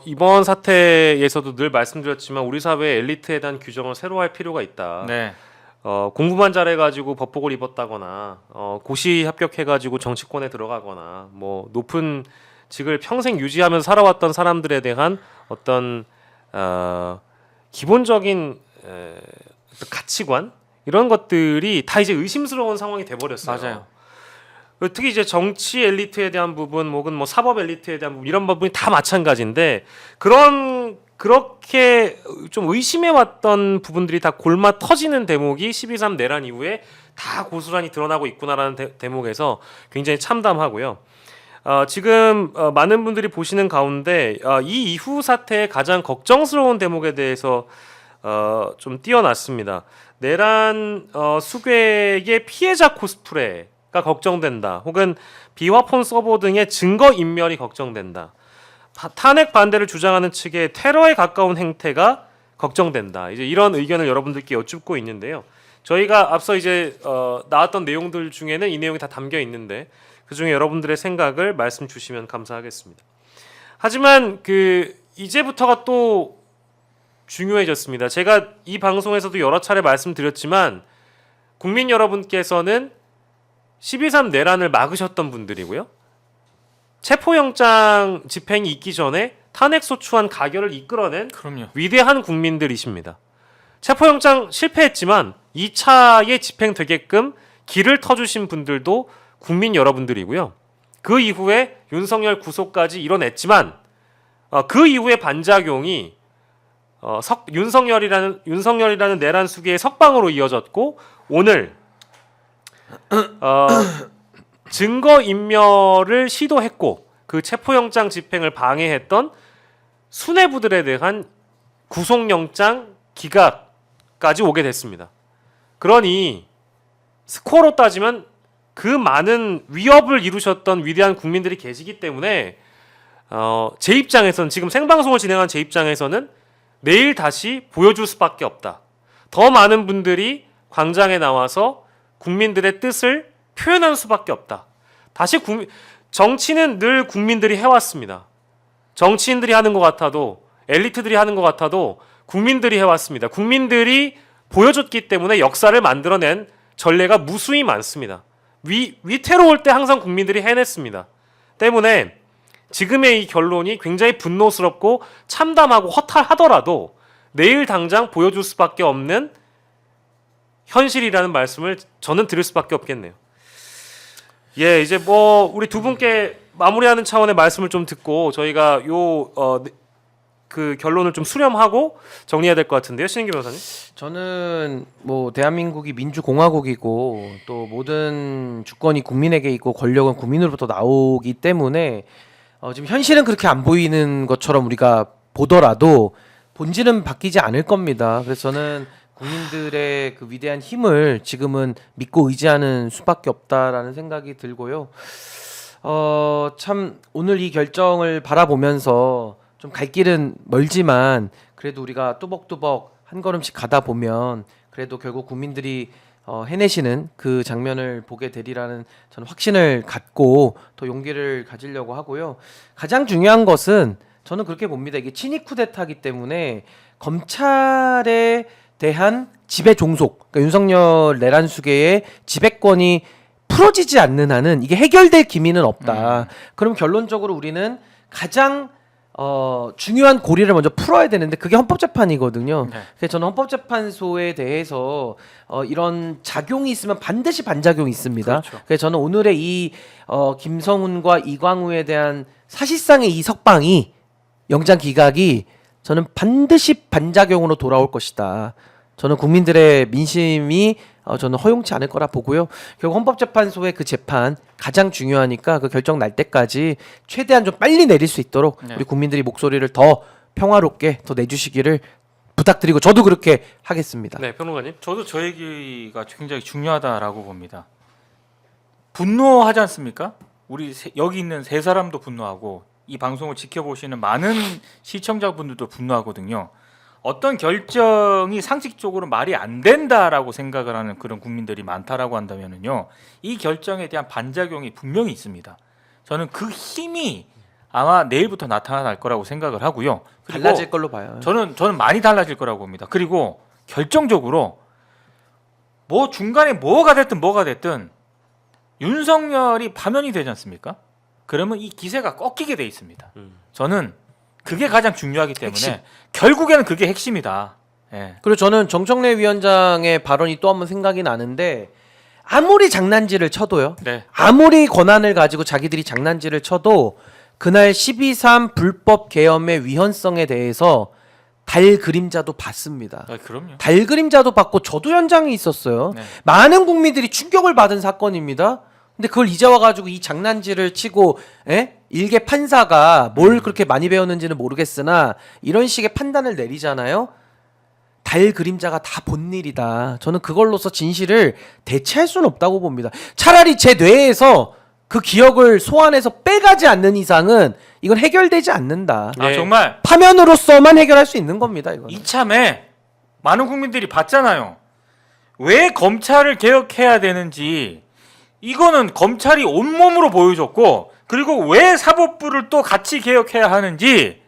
이번 사태에서도 늘 말씀드렸지만 우리 사회의 엘리트에 대한 규정을 새로 할 필요가 있다. 네. 공부만 잘해가지고 법복을 입었다거나 고시 합격해가지고 정치권에 들어가거나 뭐 높은 직을 평생 유지하면서 살아왔던 사람들에 대한 어떤 기본적인 어떤 가치관 이런 것들이 다 이제 의심스러운 상황이 돼버렸어요. 맞아요. 특히 이제 정치 엘리트에 대한 부분, 혹은 뭐 사법 엘리트에 대한 부분 이런 부분이 다 마찬가지인데 그렇게 좀 의심해 왔던 부분들이 다 골마 터지는 대목이 12.3 내란 이후에 다 고스란히 드러나고 있구나라는 대목에서 굉장히 참담하고요. 지금 많은 분들이 보시는 가운데 이 이후 사태의 가장 걱정스러운 대목에 대해서 좀 띄어놨습니다. 내란 수괴의 피해자 코스프레가 걱정된다. 혹은 비화폰 서버 등의 증거 인멸이 걱정된다. 탄핵 반대를 주장하는 측의 테러에 가까운 행태가 걱정된다. 이제 이런 의견을 여러분들께 여쭙고 있는데요. 저희가 앞서 이제 나왔던 내용들 중에는 이 내용이 다 담겨 있는데 그 중에 여러분들의 생각을 말씀 주시면 감사하겠습니다. 하지만 이제부터가 또 중요해졌습니다. 제가 이 방송에서도 여러 차례 말씀드렸지만 국민 여러분께서는 12.3 내란을 막으셨던 분들이고요. 체포영장 집행이 있기 전에 탄핵소추안 가결을 이끌어낸 그럼요. 위대한 국민들이십니다. 체포영장 실패했지만 2차에 집행되게끔 길을 터주신 분들도 국민 여러분들이고요. 그 이후에 윤석열 구속까지 이뤄냈지만 그 이후에 반작용이 윤석열이라는 내란 수괴의 석방으로 이어졌고 오늘 증거 인멸을 시도했고 그 체포영장 집행을 방해했던 수뇌부들에 대한 구속영장 기각까지 오게 됐습니다. 그러니 스코어로 따지면 그 많은 위협을 이루셨던 위대한 국민들이 계시기 때문에 제 입장에서는 지금 생방송을 진행한 제 입장에서는 내일 다시 보여줄 수밖에 없다. 더 많은 분들이 광장에 나와서 국민들의 뜻을 표현할 수밖에 없다. 다시 정치는 늘 국민들이 해왔습니다. 정치인들이 하는 것 같아도 엘리트들이 하는 것 같아도 국민들이 해왔습니다. 국민들이 보여줬기 때문에 역사를 만들어낸 전례가 무수히 많습니다. 위태로울 때 항상 국민들이 해냈습니다. 때문에 지금의 이 결론이 굉장히 분노스럽고 참담하고 허탈하더라도 내일 당장 보여줄 수밖에 없는 현실이라는 말씀을 저는 드릴 수밖에 없겠네요. 예, 이제 뭐 우리 두 분께 마무리하는 차원의 말씀을 좀 듣고 저희가 그 결론을 좀 수렴하고 정리해야 될 것 같은데요, 신인규 변호사님. 저는 뭐 대한민국이 민주공화국이고 또 모든 주권이 국민에게 있고 권력은 국민으로부터 나오기 때문에 지금 현실은 그렇게 안 보이는 것처럼 우리가 보더라도 본질은 바뀌지 않을 겁니다. 그래서 저는 국민들의 그 위대한 힘을 지금은 믿고 의지하는 수밖에 없다라는 생각이 들고요. 참 오늘 이 결정을 바라보면서 좀 갈 길은 멀지만 그래도 우리가 뚜벅뚜벅 한 걸음씩 가다 보면 그래도 결국 국민들이 해내시는 그 장면을 보게 되리라는 저는 확신을 갖고 더 용기를 가지려고 하고요. 가장 중요한 것은 저는 그렇게 봅니다. 이게 친위 쿠데타이기 때문에 검찰에 대한 지배 종속, 그러니까 윤석열 내란 수괴의 지배권이 풀어지지 않는 한은 이게 해결될 기미는 없다. 그럼 결론적으로 우리는 가장 중요한 고리를 먼저 풀어야 되는데 그게 헌법재판이거든요. 네. 그래서 저는 헌법재판소에 대해서 이런 작용이 있으면 반드시 반작용이 있습니다. 그렇죠. 그래서 저는 오늘의 이 김성훈과 이광우에 대한 사실상의 이 석방이 영장 기각이 저는 반드시 반작용으로 돌아올 것이다. 저는 국민들의 민심이 저는 허용치 않을 거라 보고요. 결국 헌법재판소의 그 재판 가장 중요하니까 그 결정 날 때까지 최대한 좀 빨리 내릴 수 있도록 우리 국민들이 목소리를 더 평화롭게 더 내주시기를 부탁드리고 저도 그렇게 하겠습니다. 네, 평론가님. 저도 저 얘기가 굉장히 중요하다라고 봅니다. 분노하지 않습니까? 우리 여기 있는 세 사람도 분노하고 이 방송을 지켜보시는 많은 시청자분들도 분노하거든요. 어떤 결정이 상식적으로 말이 안 된다라고 생각을 하는 그런 국민들이 많다라고 한다면은요, 이 결정에 대한 반작용이 분명히 있습니다. 저는 그 힘이 아마 내일부터 나타날 거라고 생각을 하고요. 그리고 달라질 걸로 봐요. 저는 많이 달라질 거라고 봅니다. 그리고 결정적으로 뭐 중간에 뭐가 됐든 윤석열이 파면이 되지 않습니까? 그러면 이 기세가 꺾이게 돼 있습니다. 저는 그게 가장 중요하기 때문에 핵심. 결국에는 그게 핵심이다. 예. 그리고 저는 정청래 위원장의 발언이 또 한 번 생각이 나는데 아무리 장난질을 쳐도요. 네. 아무리 권한을 가지고 자기들이 장난질을 쳐도 그날 12.3 불법 계엄의 위헌성에 대해서 달 그림자도 봤습니다. 아, 그럼요. 달 그림자도 봤고 저도 현장에 있었어요. 네. 많은 국민들이 충격을 받은 사건입니다. 근데 그걸 이제 와가지고 이 장난질을 치고 일개 판사가 뭘 그렇게 많이 배웠는지는 모르겠으나 이런 식의 판단을 내리잖아요. 달 그림자가 다 본 일이다. 저는 그걸로서 진실을 대체할 수는 없다고 봅니다. 차라리 제 뇌에서 그 기억을 소환해서 빼가지 않는 이상은 이건 해결되지 않는다. 아, 네. 정말 파면으로서만 해결할 수 있는 겁니다. 이건. 이참에 많은 국민들이 봤잖아요. 왜 검찰을 개혁해야 되는지 이거는 검찰이 온몸으로 보여줬고 그리고 왜 사법부를 또 같이 개혁해야 하는지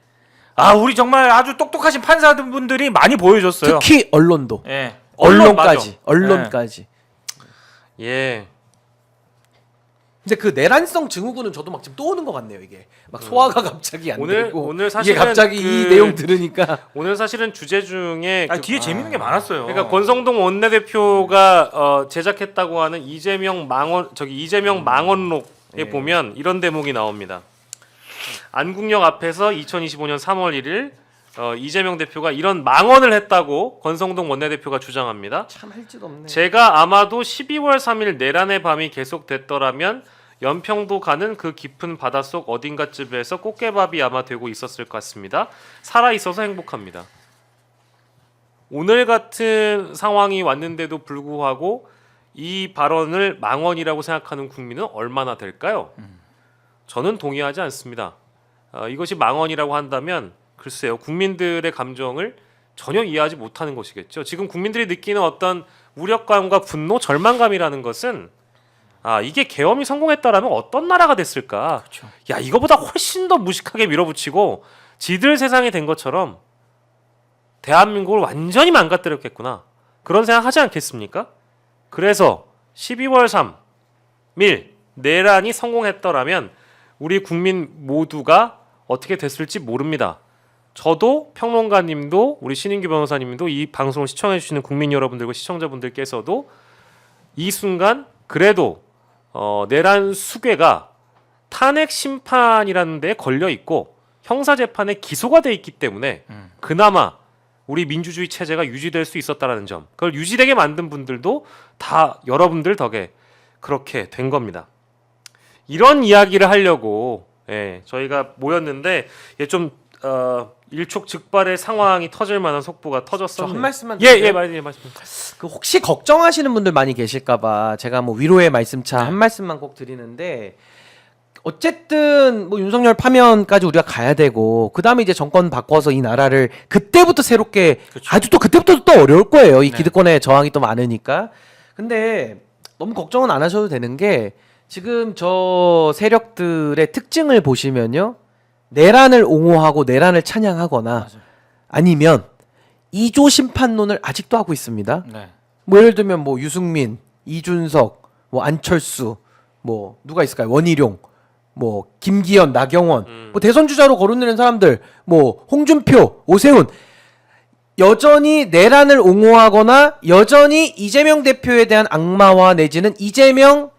우리 정말 아주 똑똑하신 판사분들이 많이 보여줬어요. 특히 언론도. 예. 언론까지. 맞아. 언론까지. 예. 근데 그 내란성 증후군은 저도 막 지금 또 오는 것 같네요. 이게 막 소화가 갑자기 안 되고 오늘 이게 사실은 갑자기 이 내용 들으니까 오늘 사실은 주제 중에 뒤에 재밌는 게 많았어요. 그러니까 권성동 원내대표가 제작했다고 하는 이재명 망언록에 보면 이런 대목이 나옵니다. 안국역 앞에서 2025년 3월 1일 이재명 대표가 이런 망언을 했다고 권성동 원내대표가 주장합니다. 참 할 짓 없네. 제가 아마도 12월 3일 내란의 밤이 계속됐더라면 연평도 가는 그 깊은 바닷속 어딘가쯤에서 꽃게밥이 아마 되고 있었을 것 같습니다. 살아 있어서 행복합니다. 오늘 같은 상황이 왔는데도 불구하고 이 발언을 망언이라고 생각하는 국민은 얼마나 될까요? 저는 동의하지 않습니다. 이것이 망언이라고 한다면 글쎄요, 국민들의 감정을 전혀 이해하지 못하는 것이겠죠. 지금 국민들이 느끼는 어떤 우려감과 분노, 절망감이라는 것은 이게 계엄이 성공했다라면 어떤 나라가 됐을까? 그렇죠. 야, 이거보다 훨씬 더 무식하게 밀어붙이고 지들 세상이 된 것처럼 대한민국을 완전히 망가뜨렸겠구나. 그런 생각 하지 않겠습니까? 그래서 12월 3일 내란이 성공했더라면 우리 국민 모두가 어떻게 됐을지 모릅니다. 저도 평론가님도 우리 신인규 변호사님도 이 방송을 시청해 주시는 국민 여러분들과 시청자분들께서도 이 순간 그래도 내란 수괴가 탄핵 심판이라는 데에 걸려 있고 형사 재판에 기소가 돼 있기 때문에 그나마 우리 민주주의 체제가 유지될 수 있었다라는 점, 그걸 유지되게 만든 분들도 다 여러분들 덕에 그렇게 된 겁니다. 이런 이야기를 하려고 저희가 모였는데 좀 일촉즉발의 상황이 터질 만한 속보가 터졌었네요. 한 말씀만 예, 말씀. 그 혹시 걱정하시는 분들 많이 계실까봐 제가 뭐 위로의 말씀차 한 말씀만 꼭 드리는데 어쨌든 뭐 윤석열 파면까지 우리가 가야 되고 그 다음에 이제 정권 바꿔서 이 나라를 그때부터 새롭게 그렇죠. 아주 또 그때부터 또 어려울 거예요. 이 네. 기득권의 저항이 또 많으니까. 근데 너무 걱정은 안 하셔도 되는 게 지금 저 세력들의 특징을 보시면요. 내란을 옹호하고 내란을 찬양하거나 맞아요. 아니면 2조 심판론을 아직도 하고 있습니다. 네. 뭐 예를 들면 뭐 유승민, 이준석, 뭐 안철수, 뭐 누가 있을까요? 원희룡, 뭐 김기현, 나경원, 뭐 대선 주자로 거론되는 사람들, 뭐 홍준표, 오세훈 여전히 내란을 옹호하거나 여전히 이재명 대표에 대한 악마화 내지는 이재명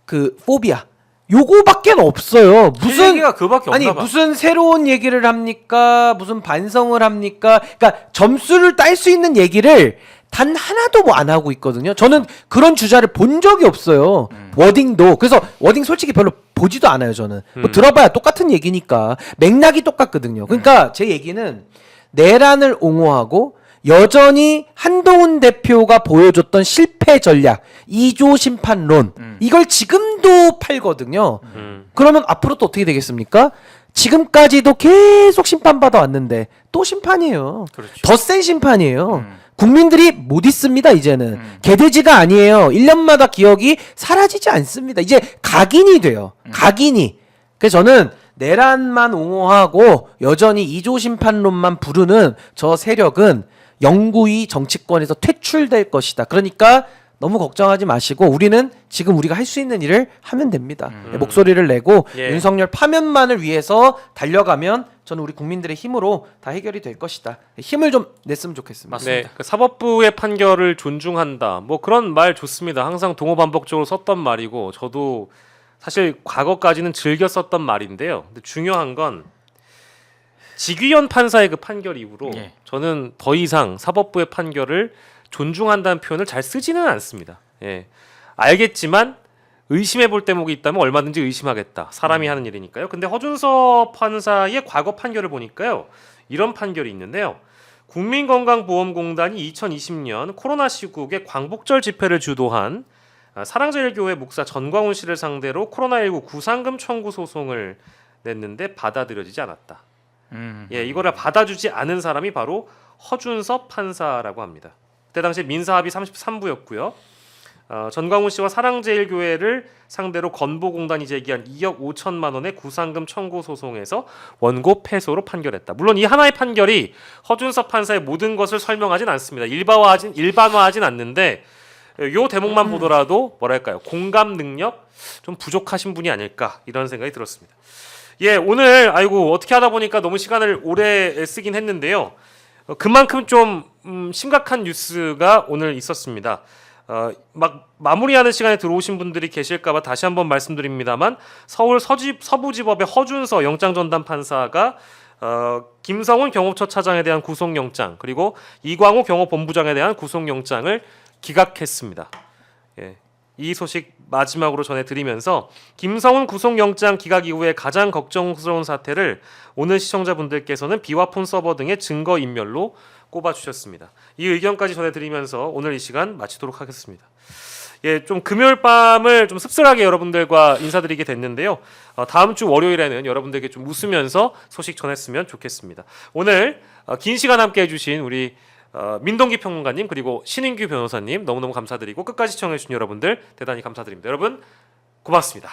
그 포비아 요거밖에 없어요. 무슨 얘기가 그밖에 아니 없나 봐. 무슨 새로운 얘기를 합니까? 무슨 반성을 합니까? 그러니까 점수를 딸 수 있는 얘기를 단 하나도 뭐 안 하고 있거든요. 저는 그런 주자를 본 적이 없어요. 워딩도. 그래서 워딩 솔직히 별로 보지도 않아요, 저는. 뭐 들어봐야 똑같은 얘기니까. 맥락이 똑같거든요. 그러니까 제 얘기는 내란을 옹호하고 여전히 한동훈 대표가 보여줬던 실패 전략, 2조 심판론 이걸 지금도 팔거든요. 그러면 앞으로 또 어떻게 되겠습니까? 지금까지도 계속 심판받아 왔는데 또 심판이에요. 그렇죠. 더 센 심판이에요. 국민들이 못 있습니다. 이제는 개돼지가 아니에요. 1년마다 기억이 사라지지 않습니다. 이제 각인이 돼요. 각인이. 그래서 저는 내란만 옹호하고 여전히 이조 심판론만 부르는 저 세력은 영구히 정치권에서 퇴출될 것이다. 그러니까 너무 걱정하지 마시고 우리는 지금 우리가 할 수 있는 일을 하면 됩니다. 목소리를 내고 예. 윤석열 파면만을 위해서 달려가면 저는 우리 국민들의 힘으로 다 해결이 될 것이다. 힘을 좀 냈으면 좋겠습니다. 네, 그 사법부의 판결을 존중한다. 뭐 그런 말 좋습니다. 항상 동호반복적으로 썼던 말이고 저도 사실 과거까지는 즐겨 썼던 말인데요. 근데 중요한 건 직위원 판사의 그 판결 이후로 예. 저는 더 이상 사법부의 판결을 존중한다는 표현을 잘 쓰지는 않습니다. 예. 알겠지만 의심해 볼 대목이 있다면 얼마든지 의심하겠다. 사람이 하는 일이니까요. 근데 허준서 판사의 과거 판결을 보니까요. 이런 판결이 있는데요. 국민건강보험공단이 2020년 코로나 시국에 광복절 집회를 주도한 사랑제일교회 목사 전광훈 씨를 상대로 코로나19 구상금 청구 소송을 냈는데 받아들여지지 않았다. 예, 이거를 받아주지 않은 사람이 바로 허준서 판사라고 합니다. 그때 당시 민사합의 33부였고요. 전광훈 씨와 사랑제일교회를 상대로 건보공단이 제기한 2억 5천만 원의 구상금 청구 소송에서 원고 패소로 판결했다. 물론 이 하나의 판결이 허준서 판사의 모든 것을 설명하진 않습니다. 일반화하진 않는데 요 대목만 보더라도 뭐랄까요, 공감 능력 좀 부족하신 분이 아닐까 이런 생각이 들었습니다. 예, 오늘 아이고 어떻게 하다 보니까 너무 시간을 오래 쓰긴 했는데요. 그만큼 좀 심각한 뉴스가 오늘 있었습니다. 막 마무리하는 시간에 들어오신 분들이 계실까봐 다시 한번 말씀드립니다만 서울 서부지법의 허준서 영장전담 판사가 김성훈 경호처 차장에 대한 구속영장 그리고 이광호 경호본부장에 대한 구속영장을 기각했습니다. 예. 이 소식 마지막으로 전해드리면서 김성훈 구속영장 기각 이후에 가장 걱정스러운 사태를 오늘 시청자분들께서는 비화폰 서버 등의 증거인멸로 꼽아주셨습니다. 이 의견까지 전해드리면서 오늘 이 시간 마치도록 하겠습니다. 예, 좀 금요일 밤을 좀 씁쓸하게 여러분들과 인사드리게 됐는데요. 다음 주 월요일에는 여러분들에게 좀 웃으면서 소식 전했으면 좋겠습니다. 오늘 긴 시간 함께 해주신 우리 민동기 평론가님 그리고 신인규 변호사님 너무너무 감사드리고 끝까지 시청해주신 여러분들 대단히 감사드립니다. 여러분 고맙습니다.